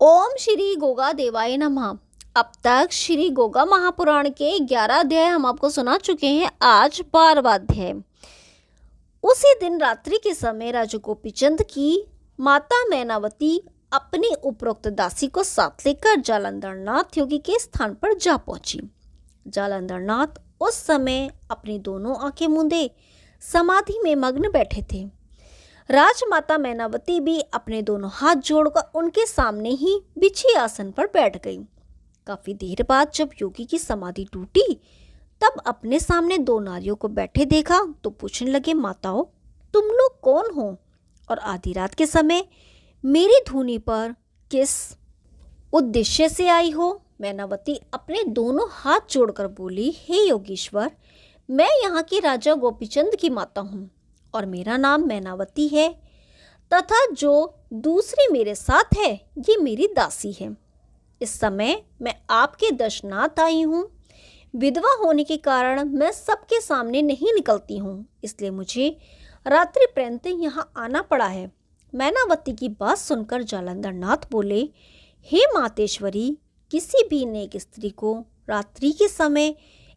ओम श्री गोगा देवाय नमः। अब तक श्री गोगा महापुराण के 11 अध्याय हम आपको सुना चुके हैं। आज 12वां अध्याय। उसी दिन रात्रि के समय राजा गोपीचंद की माता मैनावती अपनी उपरोक्त दासी को साथ लेकर जालंधरनाथ योगी के स्थान पर जा पहुंची। जालंधरनाथ उस समय अपनी दोनों आंखें मूंदे समाधि में मग्न बैठे थे। राजमाता मैनावती भी अपने दोनों हाथ जोड़कर उनके सामने ही बिछी आसन पर बैठ गई। काफी देर बाद जब योगी की समाधि टूटी तब अपने सामने दो नारियों को बैठे देखा तो पूछने लगे, माताओं तुम लोग कौन हो और आधी रात के समय मेरी धूनी पर किस उद्देश्य से आई हो? मैनावती अपने दोनों हाथ जोड़कर बोली, हे योगीश्वर, मैं यहाँ के राजा गोपीचंद की माता हूँ और मेरा नाम मैनावती है तथा जो दूसरी मेरे साथ है ये मेरी दासी है। इस समय मैं आपके दर्शनार्थ आई हूँ। विधवा होने के कारण मैं सबके सामने नहीं निकलती हूँ, इसलिए मुझे रात्रि पर्यंत यहाँ आना पड़ा है। मैनावती की बात सुनकर जालंधरनाथ बोले, हे मातेश्वरी, किसी भी नेक स्त्री को रात्रि के समय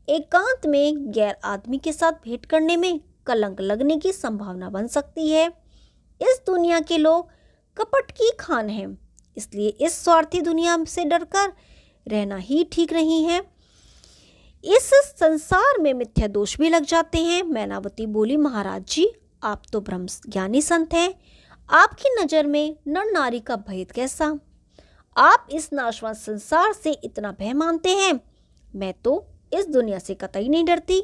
एकांत में गैर आदमी के साथ भेंट करने में कलंक लगने की संभावना बन सकती है। इस दुनिया के लोग कपट की खान हैं, इसलिए इस स्वार्थी दुनिया से डरकर रहना ही ठीक नहीं है। इस संसार में मिथ्या दोष भी लग जाते हैं। मैनावती बोली, महाराज जी, आप तो ब्रह्म ज्ञानी संत हैं, आपकी नजर में नर नारी का भेद कैसा? आप इस नाशवान संसार से इतना भय मानते हैं। मैं तो इस दुनिया से कतई नहीं डरती।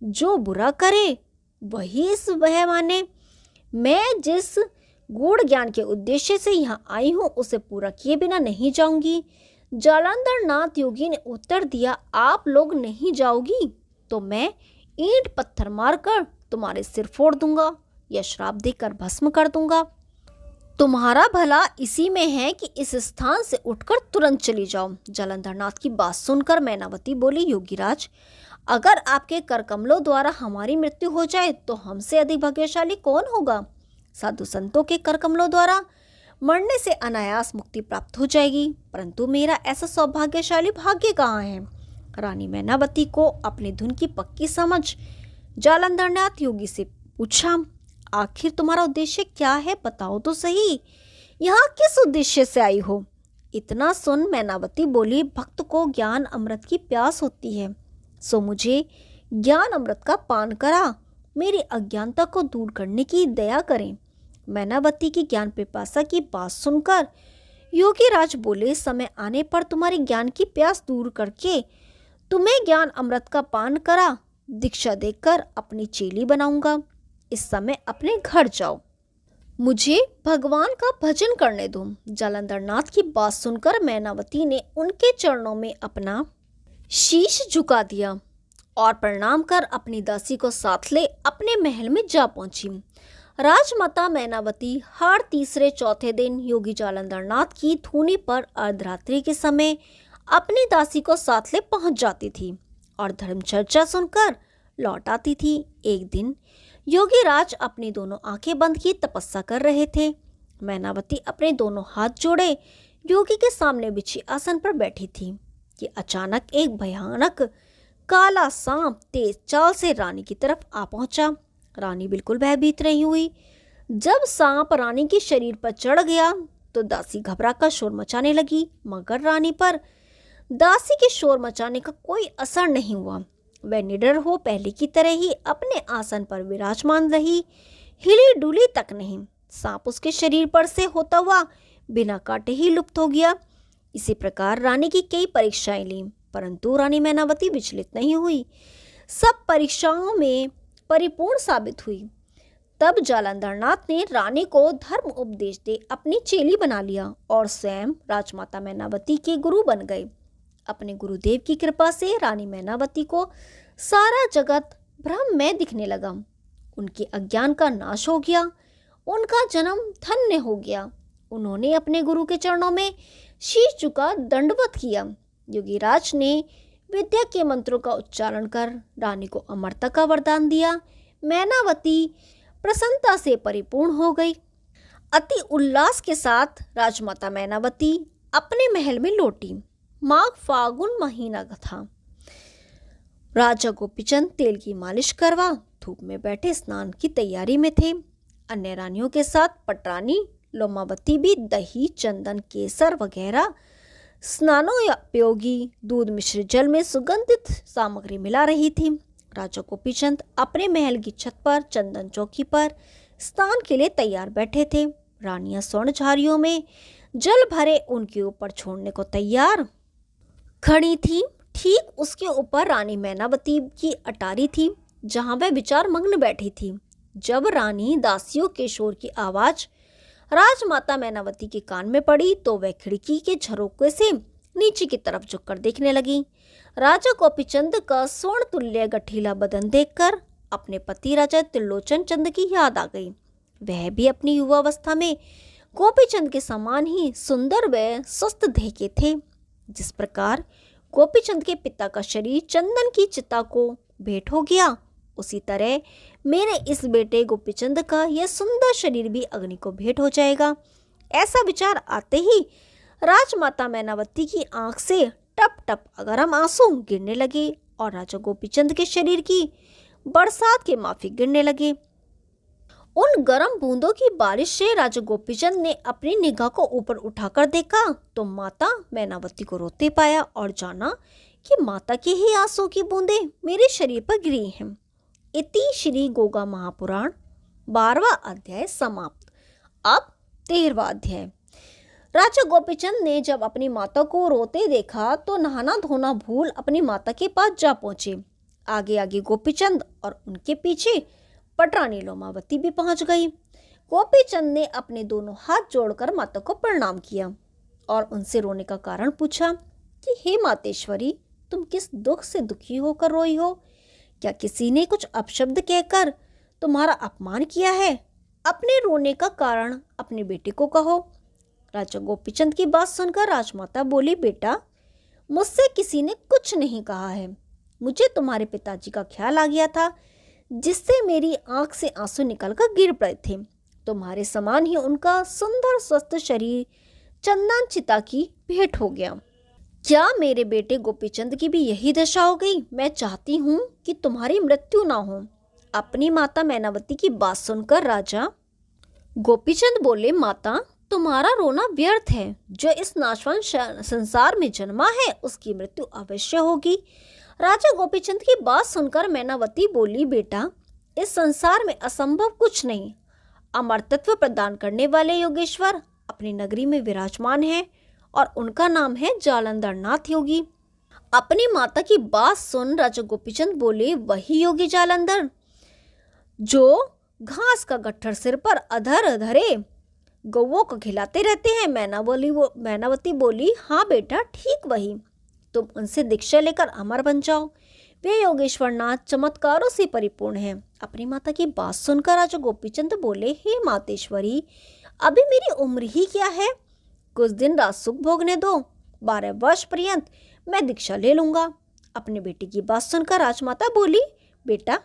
जो बुरा करे वही इस भय माने। मैं जिस गूढ़ ज्ञान के उद्देश्य से यहाँ आई हूँ उसे पूरा किए बिना नहीं जाऊंगी। जालंधरनाथ योगी ने उत्तर दिया, आप लोग नहीं जाओगी तो मैं ईंट पत्थर मारकर तुम्हारे सिर फोड़ दूंगा या श्राप देकर भस्म कर दूंगा। तुम्हारा भला इसी में है कि इस स्थान से उठकर तुरंत चली जाओ। जालंधरनाथ की बात सुनकर मैनावती बोली, योगीराज, अगर आपके कर कमलों द्वारा हमारी मृत्यु हो जाए तो हमसे अधिक भाग्यशाली कौन होगा? साधु संतों के कर कमलों द्वारा मरने से अनायास मुक्ति प्राप्त हो जाएगी, परंतु मेरा ऐसा सौभाग्यशाली भाग्य कहाँ है? रानी मैनावती को अपनी धुन की पक्की समझ जालंधरनाथ योगी से पूछा, आखिर तुम्हारा उद्देश्य क्या है? बताओ तो सही, यहाँ किस उद्देश्य से आई हो? इतना सुन मैनावती बोली, भक्त को ज्ञान अमृत की प्यास होती है, सो मुझे ज्ञान अमृत का पान करा मेरी अज्ञानता को दूर करने की दया करें। मैनावती की ज्ञान पिपासा की बात सुनकर योगीराज बोले, समय आने पर तुम्हारी ज्ञान की प्यास दूर करके तुम्हें ज्ञान अमृत का पान करा दीक्षा देकर अपनी चेली बनाऊंगा। इस समय अपने घर जाओ, मुझे भगवान का भजन करने दो। जालंधरनाथ की बात सुनकर मैनावती ने उनके चरणों में अपना शीश झुका दिया और प्रणाम कर अपनी दासी को साथ ले अपने महल में जा पहुंची। राजमाता मैनावती हर तीसरे चौथे दिन योगी जालंधरनाथ की धूनी पर अर्धरात्रि के समय अपनी दासी को साथ ले पहुंच जाती थी और धर्म चर्चा सुनकर लौट आती थी। एक दिन योगीराज अपनी दोनों आंखें बंद की तपस्या कर रहे थे। मैनावती अपने दोनों हाथ जोड़े योगी के सामने बिछी आसन पर बैठी थी कि अचानक एक भयानक काला सांप तेज चाल से रानी की तरफ आ पहुंचा। रानी बिल्कुल भयभीत नहीं हुई। जब सांप रानी के शरीर पर चढ़ गया तो दासी घबराकर शोर मचाने लगी, मगर रानी पर दासी के शोर मचाने का कोई असर नहीं हुआ। वह निडर हो पहले की तरह ही अपने आसन पर विराजमान रही, हिली डुली तक नहीं। सांप उसके शरीर पर से होता हुआ बिना काटे ही लुप्त हो गया। इसी प्रकार रानी की कई परीक्षाएं ली, परंतु रानी मैनावती विचलित नहीं हुई, सब परीक्षाओं में परिपूर्ण साबित हुई। तब जालंधरनाथ ने रानी को धर्म उपदेश दे अपनी चेली बना लिया और स्वयं राजमाता मैनावती के गुरु बन गए। अपने गुरुदेव की कृपा से रानी मैनावती को सारा जगत ब्रह्ममय दिखने लगा। उनके अज्ञान का नाश हो गया, उनका जन्म धन्य हो गया। उन्होंने अपने गुरु के चरणों में शीश झुका दंडवत किया। योगीराज ने विद्या के मंत्रों का उच्चारण कर रानी को अमरता का वरदान दिया। मैनावती प्रसन्नता से परिपूर्ण हो गई। अति उल्लास के साथ राजमाता मैनावती अपने महल में लौटी। माघ फागुन महीना था। राजा गोपीचंद तेल की मालिश करवा धूप में बैठे स्नान की तैयारी में थे। अन्य रानियों के साथ पटरानी लोमावती भी दही, चंदन, केसर वगैरह स्नानोपयोगी दूध मिश्रित जल में सुगंधित सामग्री मिला रही थी। राजा गोपीचंद अपने महल की छत पर चंदन चौकी पर स्नान के लिए तैयार बैठे थे। रानियां स्वर्ण झारियों में जल भरे उनके ऊपर छोड़ने को तैयार खड़ी थी। ठीक उसके ऊपर रानी मैनावती की अटारी थी, जहां वह विचार मग्न बैठी थी। जब रानी दासियों के शोर की आवाज राजमाता मैनावती के कान में पड़ी तो वह खिड़की के झरोखे से नीचे की तरफ झुककर देखने लगी। राजा गोपीचंद का स्वर्ण तुल्य गठीला बदन देखकर अपने पति राजा त्रिलोचन चंद की याद आ गई। वह भी अपनी युवावस्था में गोपीचंद के समान ही सुंदर व स्वस्थ देह के थे। जिस प्रकार गोपीचंद के पिता का शरीर चंदन की चिता को भेंट हो गया, उसी तरह मेरे इस बेटे गोपीचंद का यह सुंदर शरीर भी अग्नि को भेंट हो जाएगा। ऐसा विचार आते ही राजमाता मैनावती की आंख से टप टप गरम आंसू गिरने लगे और राजा गोपीचंद के शरीर की बरसात के माफिक गिरने लगे। उन गर्म बूंदों की बारिश से राजा गोपीचंद ने अपनी निगाह को ऊपर उठाकर देखा तो माता मैनावती को रोते पाया और जाना कि माता के ही आंसू की बूंदें मेरे शरीर पर गिरी हैं। इति श्री गोगा महापुराण 12वां अध्याय समाप्त। अब 13वां अध्याय। राजा गोपीचंद ने जब अपनी माता को रोते देखा तो नहाना धोना भूल अपनी माता के पास जा पहुंचे। आगे आगे गोपीचंद और उनके पीछे पटरानी लोमावती भी पहुंच गई। गोपीचंद ने अपने दोनों हाथ जोड़कर माता को प्रणाम किया और उनसे रोने का कारण पूछा कि हे मातेश्वरी, तुम किस दुख से दुखी होकर रोई हो? क्या किसी ने कुछ अपशब्द कहकर तुम्हारा अपमान किया है? अपने रोने का कारण अपने बेटे को कहो। राजा गोपीचंद की बात सुनकर राजमाता बोली, बेटा, मुझसे किसी ने कुछ नहीं कहा है। मुझे तुम्हारे पिताजी का ख्याल आ गया था, जिससे मेरी आंख से आंसू निकलकर गिर पड़े थे। तुम्हारे समान ही उनका सुंदर स्वस्थ शरीर चंदन चिता की भेंट हो गया। क्या मेरे बेटे गोपीचंद की भी यही दशा हो गई? मैं चाहती हूँ कि तुम्हारी मृत्यु ना हो। अपनी माता मैनावती की बात सुनकर राजा गोपीचंद बोले, माता, तुम्हारा रोना व्यर्थ है। जो इस नाशवान संसार में जन्मा है उसकी मृत्यु अवश्य होगी। राजा गोपीचंद की बात सुनकर मैनावती बोली, बेटा, इस संसार में असंभव कुछ नहीं। अमरतत्व प्रदान करने वाले योगेश्वर अपनी नगरी में विराजमान है और उनका नाम है जालंधर नाथ योगी। अपनी माता की बात सुन राजा गोपीचंद बोले, वही योगी जालंधर जो घास का गट्ठर सिर पर अधर अधरे गौओं को खिलाते रहते हैं। मैनावती बोली, हाँ बेटा, ठीक वही। तुम उनसे दीक्षा लेकर अमर बन जाओ। वे योगेश्वर नाथ चमत्कारों से परिपूर्ण हैं। अपनी माता की बात सुनकर राजा गोपीचंद बोले, हे मातेश्वरी, अभी मेरी उम्र ही क्या है? कुछ दिन राज सुख भोगने दो। 12 वर्ष पर्यंत मैं दीक्षा ले लूंगा। अपने बेटे की बात सुनकर राजमाता बोली, बेटा,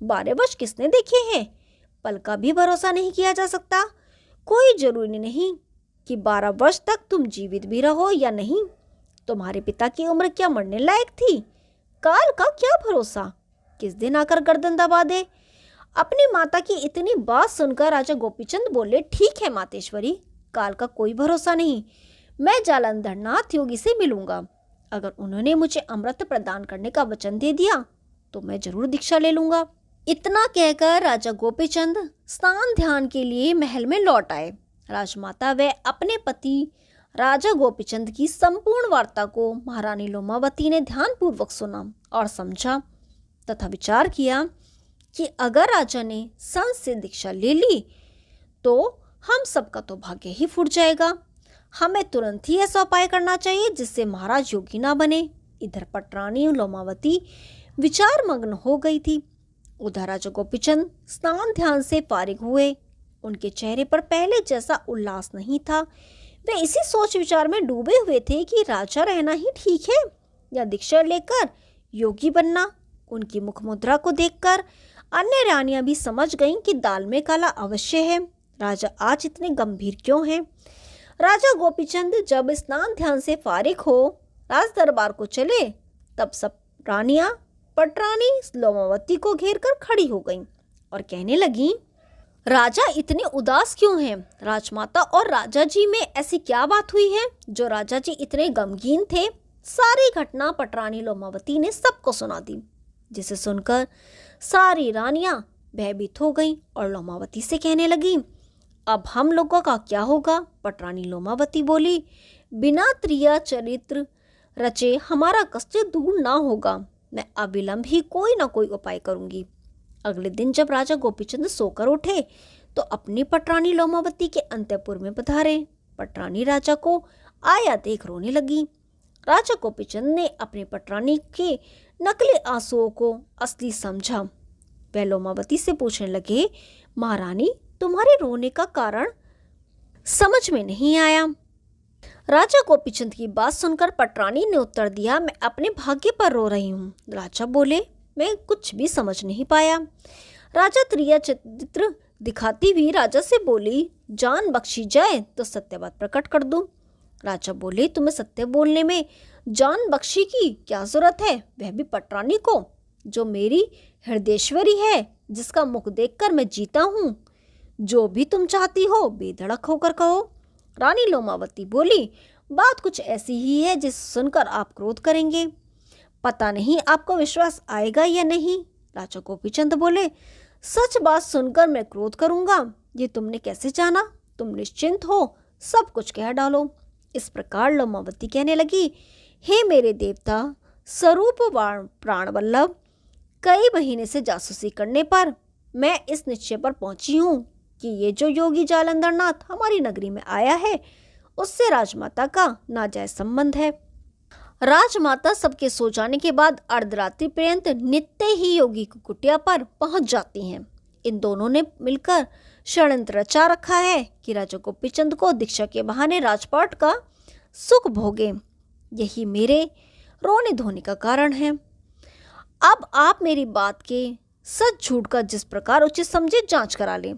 12 वर्ष किसने देखे हैं? पल का भी भरोसा नहीं किया जा सकता। कोई जरूरी नहीं कि 12 वर्ष तक तुम जीवित भी रहो या नहीं। तुम्हारे पिता की उम्र क्या मरने लायक थी? काल का क्या भरोसा, किस दिन आकर गर्दन दबा दे। अपनी माता की इतनी बात सुनकर राजा गोपीचंद बोले, ठीक है मातेश्वरी, काल का कोई भरोसा नहीं। मैं जालंधर नाथ योगी से मिलूंगा। अगर उन्होंने मुझे अमृत प्रदान करने का वचन दे दिया तो मैं जरूर दीक्षा ले लूंगा। इतना कहकर राजा गोपीचंद स्नान ध्यान के लिए महल में लौट आए। राजमाता व अपने पति राजा गोपीचंद की संपूर्ण वार्ता को महारानी लोमावती ने ध्यानपूर्वक सुना और समझा तथा विचार किया कि अगर राजा ने संत से दीक्षा ले ली तो हम सबका तो भाग्य ही फूट जाएगा। हमें तुरंत ही ऐसा उपाय करना चाहिए जिससे महाराज योगी ना बने। इधर पटरानी लोमावती विचार मग्न हो गई थी। उधर राजा गोपीचंद स्नान ध्यान से फारिग हुए। उनके चेहरे पर पहले जैसा उल्लास नहीं था। वे इसी सोच विचार में डूबे हुए थे कि राजा रहना ही ठीक है या दीक्षा लेकर योगी बनना। उनकी मुख मुद्रा को देखकर अन्य रानियां भी समझ गईं कि दाल में काला अवश्य है। राजा आज इतने गंभीर क्यों हैं? राजा गोपीचंद जब स्नान ध्यान से फारिग हो राज दरबार को चले, तब सब रानियां पटरानी लोमावती को घेर कर खड़ी हो गईं और कहने लगी, राजा इतने उदास क्यों हैं? राजमाता और राजा जी में ऐसी क्या बात हुई है जो राजा जी इतने गमगीन थे? सारी घटना पटरानी लोमावती ने सबको सुना दी, जिसे सुनकर सारी रानियां भयभीत हो गईं और लोमावती से कहने लगी, अब हम लोगों का क्या होगा? पटरानी लोमावती बोली, बिना त्रिया चरित्र रचे हमारा कष्ट दूर ना होगा। मैं अविलंब ही कोई ना कोई उपाय करूंगी। अगले दिन जब राजा गोपीचंद सोकर उठे तो अपनी पटरानी लोमावती के अंतःपुर में पधारे। पटरानी राजा को आया देख रोने लगी। राजा गोपीचंद ने अपनी पटरानी के नकली आंसुओं को असली समझा। वह लोमावती से पूछने लगे, महारानी तुम्हारे रोने का कारण समझ में नहीं आया। राजा गोपीचंद की बात सुनकर पटरानी ने उत्तर दिया, मैं अपने भाग्य पर रो रही हूँ। राजा बोले, मैं कुछ भी समझ नहीं पाया। राजा त्रिया चरित्र दिखाती हुई राजा से बोली, जान बख्शी जाए तो सत्य बात प्रकट कर दूं। राजा बोले, तुम्हें सत्य बोलने में जान बख्शी की क्या जरूरत है, वह भी पटरानी को, जो मेरी हृदयेश्वरी है, जिसका मुख देखकर मैं जीता हूँ। जो भी तुम चाहती हो बेधड़क होकर कहो। रानी लोमावती बोली, बात कुछ ऐसी ही है जिसे सुनकर आप क्रोध करेंगे। पता नहीं आपको विश्वास आएगा या नहीं। राजा गोपीचंद बोले, सच बात सुनकर मैं क्रोध करूंगा, ये तुमने कैसे जाना? तुम निश्चिंत हो, सब कुछ कह डालो। इस प्रकार लोमावती कहने लगी, हे मेरे देवता स्वरूप प्राण वल्लभ, कई महीने से जासूसी करने पर मैं इस निश्चय पर पहुंची हूँ कि ये जो योगी जालंधर नाथ हमारी नगरी में आया है, उससे राजमाता का नाजायज संबंध है। राजमाता सबके सो जाने के बाद अर्धरात्रि पर्यंत नित्य ही योगी की कुटिया पर पहुंच जाती हैं। इन दोनों ने मिलकर षड्यंत्र रचा रखा है कि राजा गोपीचंद को दीक्षा के बहाने राजपाट का सुख भोगे। यही मेरे रोने धोने का कारण है। अब आप मेरी बात के सच झूठ का जिस प्रकार उचित समझे जांच करा लें।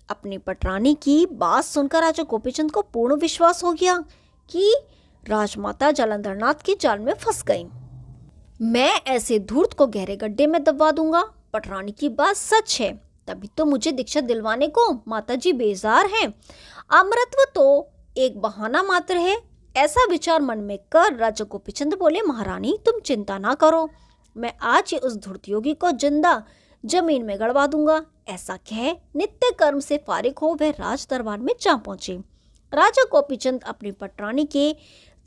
अपनी पटरानी की बात सुनकर राजा गोपीचंद को पूर्ण विश्वास हो गया कि राजमाता जालंधर नाथ की जाल में फंस गई। मैं ऐसे धूर्त को गहरे गड्ढे में दबा दूंगा। पटरानी की बात सच है, तभी तो मुझे दीक्षा दिलवाने को माताजी बेजार हैं। अमरत्व तो एक बहाना मात्र है। ऐसा विचार मन में कर राजा गोपीचंद बोले, महारानी तुम चिंता ना करो, मैं आज ही उस धूर्त योगी को जिंदा जमीन में गड़वा दूंगा। ऐसा कह नित्य कर्म से फारिग हो वह राज दरबार में जा पहुंचे। राजा गोपीचंद अपनी पटरानी के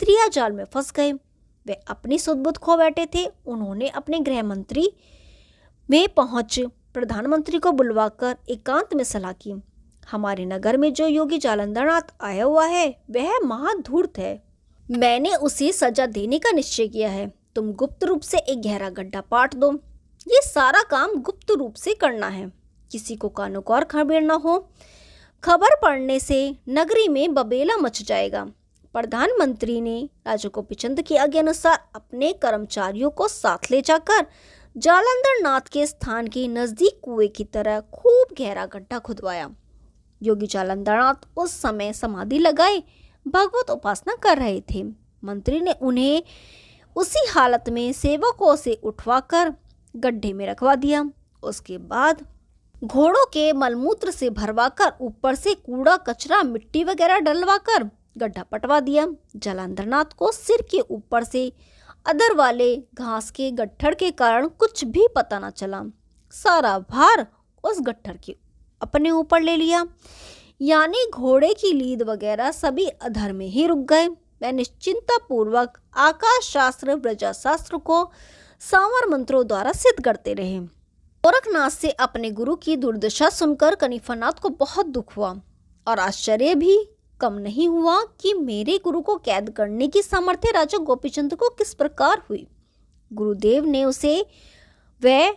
त्रिया जाल में फंस गए। वे अपनी सुध-बुध खो बैठे थे। उन्होंने अपने गृह मंत्री में पहुंच प्रधानमंत्री को बुलवाकर एकांत में सलाह की। हमारे नगर में जो योगी जालंधर नाथ आया हुआ है वह महाधूर्त है। मैंने उसे सजा देने का निश्चय किया है। तुम गुप्त रूप से एक गहरा गड्ढा पाट दो। ये सारा काम गुप्त रूप से करना है, किसी को कानों को और खबर न हो। खबर पड़ने से नगरी में बबेला मच जाएगा। प्रधानमंत्री ने राजा गोपीचंद की आज्ञा अनुसार अपने कर्मचारियों को साथ ले जाकर जालंधर नाथ के स्थान के नजदीक कुएं की तरह खूब गहरा गड्ढा खुदवाया। योगी जालंधर नाथ उस समय समाधि लगाए भगवत उपासना कर रहे थे। मंत्री ने उन्हें उसी हालत में सेवकों से उठवाकर गड्ढे में रखवा दिया। उसके बाद घोड़ों के मलमूत्र से भरवाकर ऊपर से कूड़ा कचरा मिट्टी वगैरह डलवाकर गड्ढा पटवा दिया। जालंधर नाथ को सिर के ऊपर से अदर वाले घास के गट्ठर के कारण कुछ भी पता न चला। सारा भार उस गट्ठर के अपने ऊपर ले लिया, यानी घोड़े की लीद वगैरह सभी अधर में ही रुक गए। वह निश्चिंता पूर्वक आकाश शास्त्र ब्रजा शास्त्र को सांवर मंत्रों द्वारा सिद्ध करते रहे। गोरखनाथ से अपने गुरु की दुर्दशा सुनकर कनिफानाथ को बहुत दुख हुआ और आश्चर्य भी कम नहीं हुआ कि मेरे गुरु को कैद करने की सामर्थ्य राजा गोपीचंद को किस प्रकार हुई। गुरुदेव ने उसे वह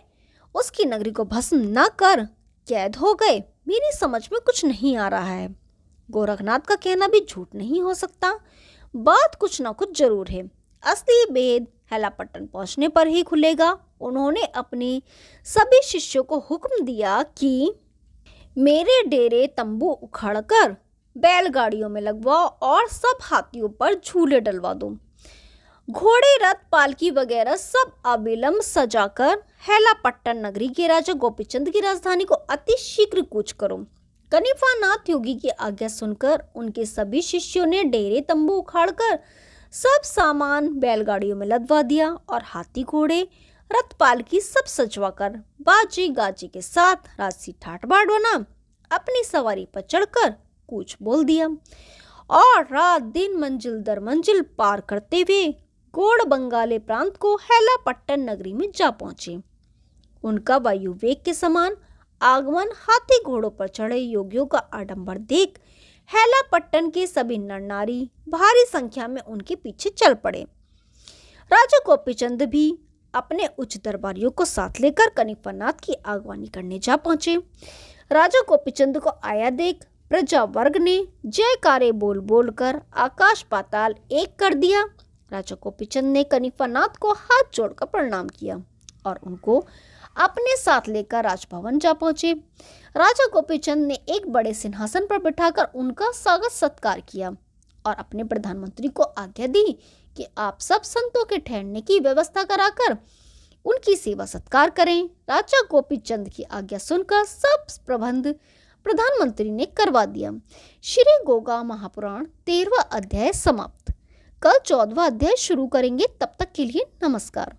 उसकी नगरी को भस्म न कर कैद हो गए। मेरी समझ में कुछ नहीं आ रहा है। गोरखनाथ का कहना भी झूठ नहीं हो सकता। बात कुछ ना कुछ जरूर है। असली भेद हेलापट्टन पहुंचने पर ही खुलेगा। उन्होंने अपने सभी शिष्यों को हुक्म दिया कि मेरे डेरे तंबू उखाड़कर बैलगाड़ियों में लगवाओ और सब हाथियों पर झूले डलवा दो। घोड़े, रथ, पालकी वगैरह सब अविलंब सजाकर हैलापट्टन नगरी के राजा गोपीचंद की राजधानी को अति शीघ्र कूच करो। कनिफानाथ योगी की आज्ञा सुनकर उनके सभी शिष्यों ने डेरे तंबू उखाड़कर सब सामान बैलगाड़ियों में लदवा दिया और हाथी, घोड़े, रथ, पालकी सब सजवाकर बाजी गाजी के साथ राजसी ठाट बाट बना अपनी सवारी पर चढ़कर कूच बोल दिया और रात दिन मंजिल दर मंजिल पार करते हुए गोड़ बंगाले प्रांत को हैलापट्टन नगरी में जा पहुंचे। उनका वायु वेग के समान आगमन हाथी घोड़ों पर चढ़े योगियों का आडंबर देख हैलापट्टन के सभी नर नारी भारी संख्या में उनके पीछे चल पड़े। राजा गोपीचंद भी अपने उच्च दरबारियों को साथ लेकर कनिफानाथ की आगवानी करने जा पहुंचे। राजा गोपीचंद को आया देख प्रजा वर्ग ने जयकारे बोल बोल कर आकाश पाताल एक कर दिया। राजा गोपीचंद ने कनिफानाथ को हाथ जोड़कर प्रणाम किया और उनको अपने साथ लेकर राजभवन जा पहुंचे। राजा गोपीचंद ने एक बड़े सिंहासन पर बिठाकर उनका स्वागत सत्कार किया और अपने प्रधानमंत्री को आज्ञा दी कि आप सब संतों के ठहरने की व्यवस्था कराकर उनकी सेवा सत्कार करें। राजा गोपीचंद की आज्ञा सुनकर सब प्रबंध प्रधानमंत्री ने करवा दिया। श्री गोगा महापुराण 13वां अध्याय समाप्त। कल 14वां अध्याय शुरू करेंगे। तब तक के लिए नमस्कार।